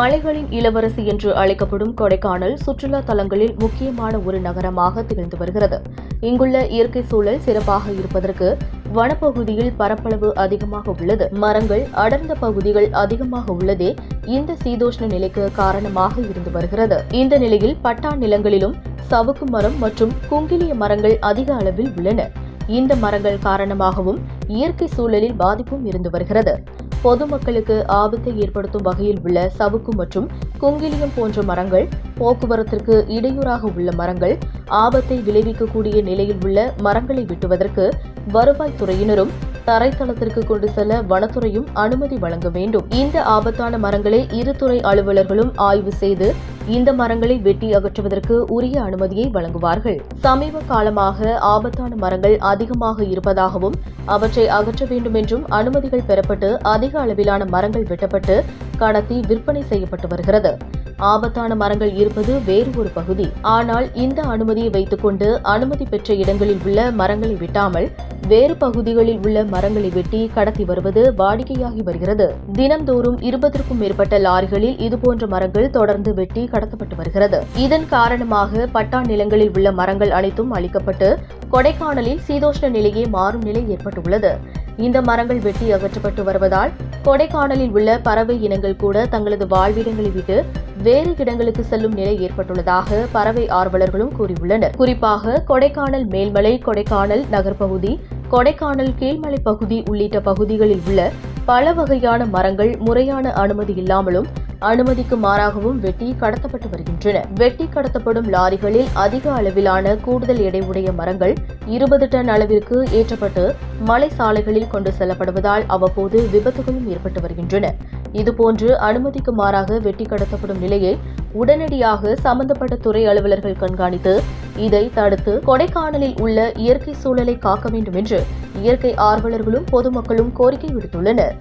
மலைகளின் இளவரசி என்று அழைக்கப்படும் கொடைக்கானல் சுற்றுலா தலங்களில் முக்கியமான ஒரு நகரமாக திகழ்ந்து வருகிறது. இங்குள்ள இயற்கை சூழல் சிறப்பாக இருப்பதற்கு வனப்பகுதியில் பரப்பளவு அதிகமாக உள்ளது. மரங்கள் அடர்ந்த பகுதிகள் அதிகமாக உள்ளதே இந்த சீதோஷ்ண நிலைக்கு காரணமாக இருந்து வருகிறது. இந்த நிலையில் பட்டா நிலங்களிலும் சவுக்கு மரம் மற்றும் குங்கிலிய மரங்கள் அதிக அளவில் உள்ளன. இந்த மரங்கள் காரணமாகவும் இயற்கை சூழலில் பாதிப்பும் இருந்து வருகிறது. பொதுமக்களுக்கு ஆபத்தை ஏற்படுத்தும் வகையில் உள்ள சவுக்கு மற்றும் குங்கிலியம் போன்ற மரங்கள், போக்குவரத்திற்கு இடையூறாக உள்ள மரங்கள், ஆபத்தை விளைவிக்கக்கூடிய நிலையில் உள்ள மரங்களை வெட்டுவதற்கு வருவாய்த்துறையினரும் தரைத்தளத்திற்கு கொண்டு செல்ல வனத்துறையும் அனுமதி வழங்க வேண்டும். இந்த ஆபத்தான மரங்களை இருதுறை அலுவலர்களும் ஆய்வு செய்து இந்த மரங்களை வெட்டி அகற்றுவதற்கு உரிய அனுமதியை வழங்குவார்கள். சமீப காலமாக ஆபத்தான மரங்கள் அதிகமாக இருப்பதாகவும் அவற்றை அகற்ற வேண்டும் என்றும் அனுமதிகள் பெறப்பட்டு அதிக அளவிலான மரங்கள் வெட்டப்பட்டு கடத்தி விற்பனை செய்யப்பட்டு வருகிறது. ஆபத்தான மரங்கள் இருப்பது வேறு ஒரு பகுதி. ஆனால் இந்த அனுமதியை வைத்துக் கொண்டு அனுமதி பெற்ற இடங்களில் உள்ள மரங்களை வெட்டாமல் வேறு பகுதிகளில் உள்ள மரங்களை வெட்டி கடத்தி வருவது வாடிக்கையாகி வருகிறது. தினம்தோறும் 20க்கும் மேற்பட்ட லாரிகளில் இதுபோன்ற மரங்கள் தொடர்ந்து வெட்டி கடத்தப்பட்டு வருகிறது. இதன் காரணமாக பட்டா நிலங்களில் உள்ள மரங்கள் அனைத்தும் அழிக்கப்பட்டு கொடைக்கானலில் சீதோஷ்ண நிலையே மாறும் நிலை ஏற்பட்டுள்ளது. இந்த மரங்கள் வெட்டி அகற்றப்பட்டு வருவதால் கொடைக்கானலில் உள்ள பறவை இனங்கள் கூட தங்களது வாழ்விடங்களை விட்டு வேறு இடங்களுக்கு செல்லும் நிலை ஏற்பட்டுள்ளதாக பறவை ஆர்வலர்களும் கூறியுள்ளனர். குறிப்பாக கொடைக்கானல் மேல்மலை, கொடைக்கானல் நகர்பகுதி, கொடைக்கானல் கீழ்மலை பகுதி உள்ளிட்ட பகுதிகளில் உள்ள பல வகையான மரங்கள் முறையான அனுமதி இல்லாமலும் அனுமதிக்கு மாறாகவும் வெட்டி கடத்தப்பட்டு வருகின்றன. வெட்டி கடத்தப்படும் லாரிகளில் அதிக அளவிலான கூடுதல் எடை உடைய மரங்கள் 20 டன் அளவிற்கு ஏற்றப்பட்டு மலை சாலைகளில் கொண்டு செல்லப்படுவதால் அவ்வப்போது விபத்துகளும் ஏற்பட்டு வருகின்றன. இதுபோன்று அனுமதிக்கு மாறாக வெட்டி கடத்தப்படும் நிலையை உடனடியாக சம்பந்தப்பட்ட துறை அலுவலர்கள் கண்காணித்து இதை தடுத்து கொடைக்கானலில் உள்ள இயற்கை சூழலை காக்க வேண்டும் என்று இயற்கை ஆர்வலர்களும் பொதுமக்களும் கோரிக்கை விடுத்துள்ளனர்.